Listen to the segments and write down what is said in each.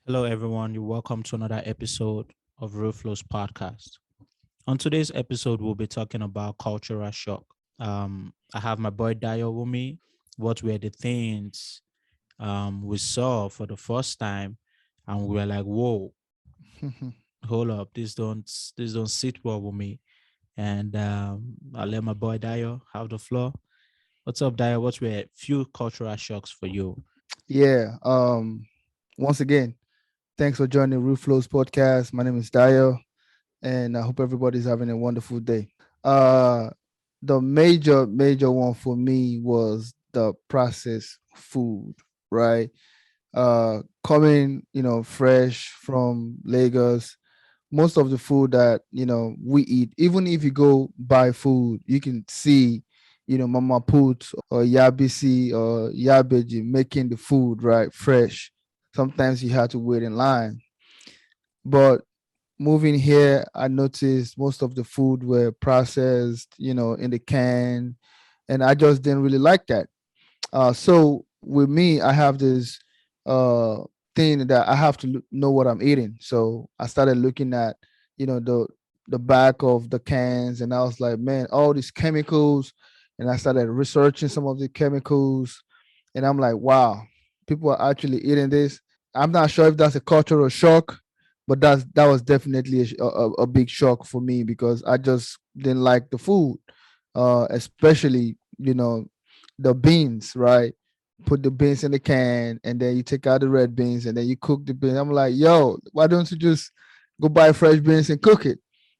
Hello, everyone. You're welcome to another episode of Real Flows podcast. On today's episode, we'll be talking about cultural shock. I have my boy Dio with me. What were the things we saw for the first time, and we were like, "Whoa, hold up! This don't sit well with me." And I'll let my boy Dio have the floor. What's up, Dio? What were few cultural shocks for you? Yeah. Once again, thanks for joining Roof Flows podcast. My name is Dio, and I hope everybody's having a wonderful day. Uh, the major one for me was the processed food, right? Coming, fresh from Lagos. Most of the food that we eat, even if you go buy food, you can see, Mama Put or Yabisi or Yabeji making the food right fresh. Sometimes you have to wait in line, but moving here, I noticed most of the food were processed, in the can, and I just didn't really like that. So with me, I have this uh thing that I have to know what I'm eating. So I started looking at, the back of the cans, and I was like, man, all these chemicals, and I started researching some of the chemicals, and I'm like, wow, people are actually eating this. I'm not sure if that's a cultural shock, but that was definitely a big shock for me because I just didn't like the food, especially the beans, right? Put the beans in the can, and then you take out the red beans, and then you cook the beans. I'm like, yo, why don't you just go buy fresh beans and cook it?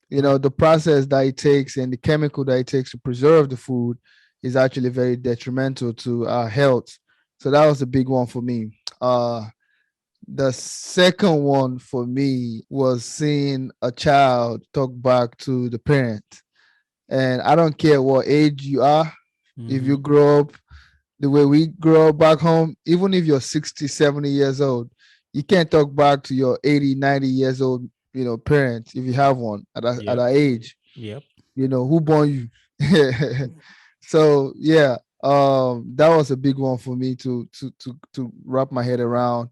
The process that it takes and the chemical that it takes to preserve the food is actually very detrimental to our health. So that was a big one for me. The second one for me was seeing a child talk back to the parent. And I don't care what age you are, if you Mm-hmm. grow up the way we grow up back home, even if you're 60, 70 years old, you can't talk back to your 80, 90 years old, parents if you have one at Yep. that age. Yep. Who born you? So yeah, that was a big one for me to wrap my head around.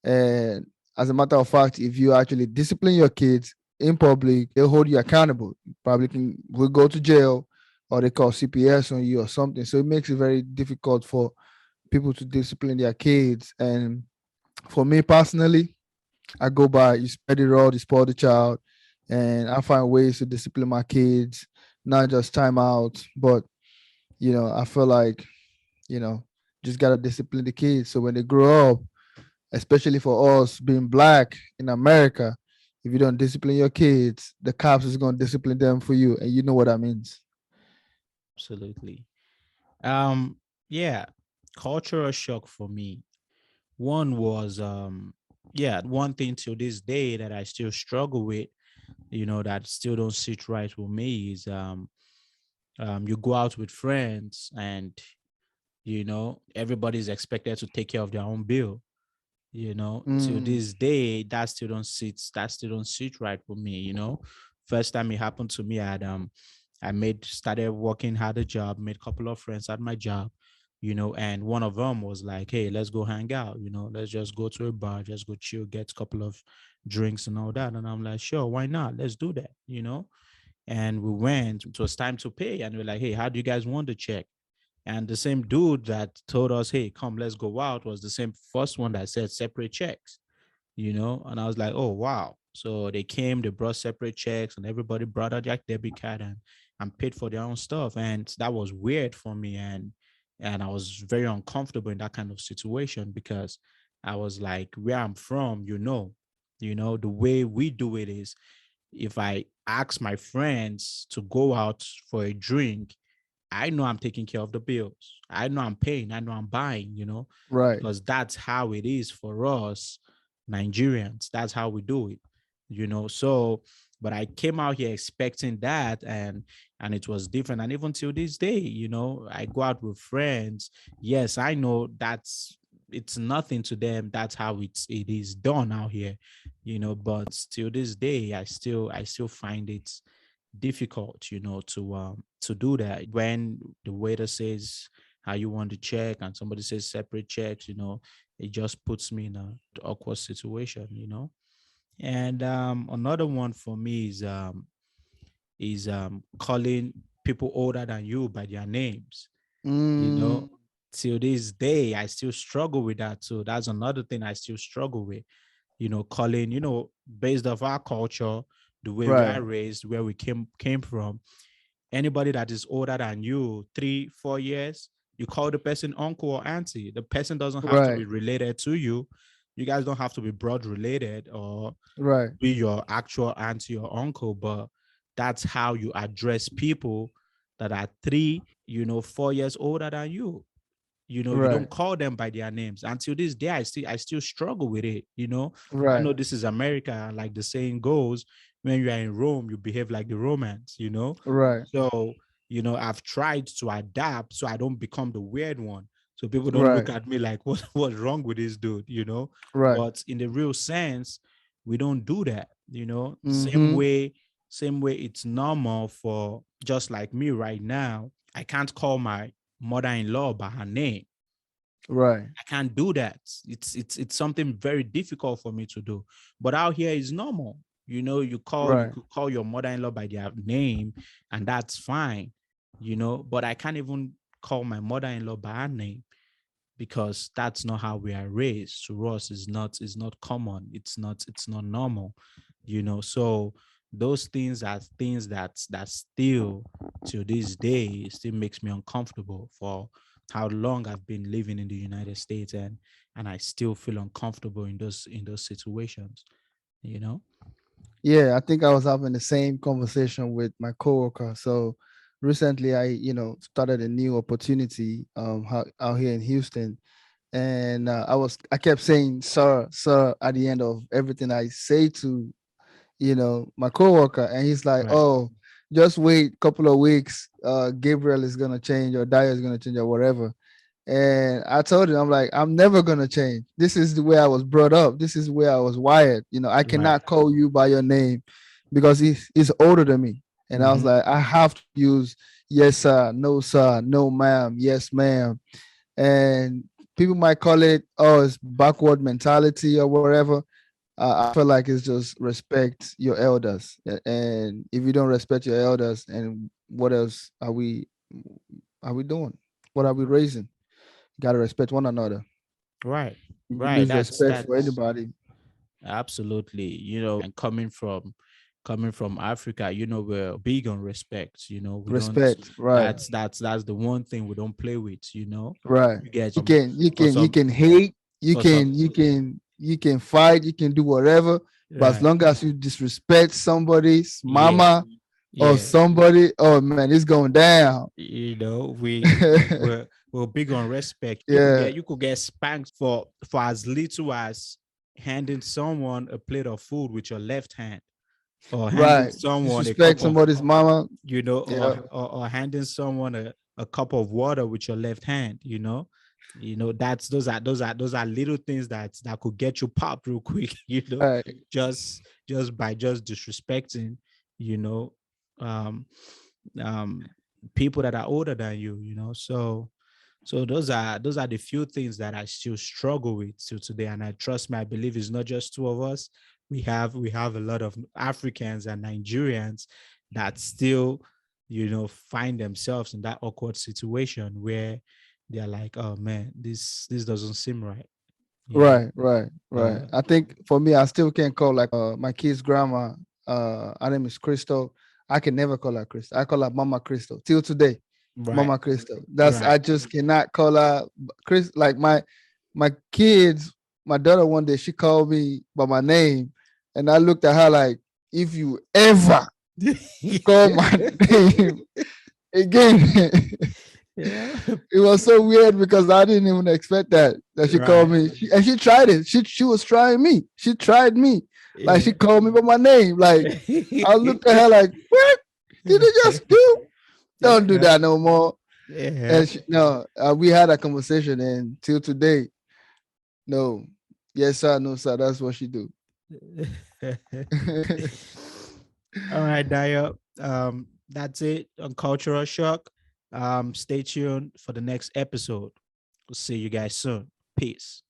And as a matter of fact, if you actually discipline your kids in public, they'll hold you accountable. Probably will go to jail, or they call CPS on you or something. So it makes it very difficult for people to discipline their kids. And for me personally, I go by you spread the rod, you spoil the child, and I find ways to discipline my kids, not just time out, but I feel like you know just gotta discipline the kids so when they grow up, especially for us being black in America, if you don't discipline your kids, the cops is gonna discipline them for you, and you know what that means. Absolutely. Um, yeah, cultural shock for me. One was yeah, one thing till this day that I still struggle with, that still don't sit right with me is you go out with friends and everybody's expected to take care of their own bill. Till Mm, this day, that still don't sit right with me. First time it happened to me, I made started working, had a job, made a couple of friends at my job, and one of them was like, hey, let's go hang out, let's just go to a bar, just go chill, get a couple of drinks and all that. And I'm like, sure, why not? Let's do that. And we went, it was time to pay, and we're like, hey, how do you guys want the check? And the same dude that told us, hey, come, let's go out, was the same first one that said separate checks. And I was like, oh, wow. So they came, they brought separate checks, and everybody brought out their debit card and paid for their own stuff. And that was weird for me. And I was very uncomfortable in that kind of situation because I was like, where I'm from, the way we do it is if I ask my friends to go out for a drink, I know I'm taking care of the bills. I know I'm paying. I know I'm buying, right. because that's how it is for us Nigerians. That's how we do it. So, but I came out here expecting that, and it was different. And even till this day, I go out with friends. Yes, I know it's nothing to them. That's how it is done out here. But till this day, I still find it difficult, to do that when the waiter says, how you want to check, and somebody says separate checks, it just puts me in a awkward situation. And another one for me is calling people older than you by their names. you Mm, know till this day I still struggle with that. So that's another thing I still struggle with, calling, based off our culture, the way we right, are raised, where we came from. Anybody that is older than you 3 4 years, you call the person uncle or auntie. The person doesn't have to right, be related to you. You guys don't have to be blood related or right, be your actual auntie or uncle, but that's how you address people that are 3 4 years older than you. You right, don't call them by their names. Until this day, I still struggle with it. I right, know this is America, like the saying goes, when you are in Rome, you behave like the Romans. right, So, I've tried to adapt so I don't become the weird one. So people don't look right, at me like, what's wrong with this dude? right. But in the real sense, we don't do that. Same Mm-hmm. way, same way it's normal for just like me right now. I can't call my mother-in-law by her name. Right, I can't do that. It's something very difficult for me to do. But out here is normal. You right, could call your mother-in-law by their name, and that's fine. But I can't even call my mother-in-law by her name because that's not how we are raised. To us is not common. It's not normal. So those things are things that still to this day still makes me uncomfortable for how long I've been living in the United States, and I still feel uncomfortable in those situations, you know? yeah. I think I was having the same conversation with my coworker. So recently, I started a new opportunity out here in Houston, and I kept saying "sir, sir" at the end of everything I say to my coworker, and he's like, Right. "Oh, just wait a couple of weeks. Gabriel is gonna change, or Daya is gonna change, or whatever." And I told him, I'm like, I'm never gonna change. This is the way I was brought up. This is where I was wired. I Right. cannot call you by your name because he's older than me. And I was Mm-hmm. like, I have to use yes sir, no ma'am, yes ma'am. And people might call it, oh, it's backward mentality or whatever. I feel like it's just respect your elders. And if you don't respect your elders, and what else are we doing? What are we raising? Gotta respect one another. Right. You Right. lose That's respect for that's anybody. absolutely, and coming from Africa, we're big on respect. We don't. Respect, right, That's the one thing we don't play with. right. You get You some can you for can you some can hate, you for some can you can you can fight, you can do whatever, but as right. long as you disrespect somebody's Yeah. mama or Yeah. somebody, oh man, it's going down. We're big on respect. You could Yeah, get you could get spanked for as little as handing someone a plate of food with your left hand, or handing right. someone a Disrespect cup of somebody's mama. or, Yeah, or handing someone a cup of water with your left hand. Those are little things that could get you popped real quick. right, Just by just disrespecting you know um um people that are older than you. So those are the few things that I still struggle with till today. And I trust me, I believe it's not just two of us. We have a lot of Africans and Nigerians that still, find themselves in that awkward situation where they're like, oh man, this doesn't seem right. You know. right, right, right. Uh I think for me, I still can't call like my kid's grandma. Her name is Crystal. I can never call her Crystal. I call her Mama Crystal till today. right, Mama Crystal. That's right. I just cannot call her Chris. Like my kids, my daughter one day she called me by my name, and I looked at her like, if you ever call my name again. Yeah. It was so weird because I didn't even expect that she called Right. me. And she tried it. She was trying me. She tried me. Like she Yeah. called me by my name. Like I looked at her like, what did you just do? Don't do Yeah. that no more. Yeah. And no, we had a conversation, and till today, no, yes sir, no sir. That's what she do. All right, Dio. That's it on cultural shock. Stay tuned for the next episode. We'll see you guys soon. Peace.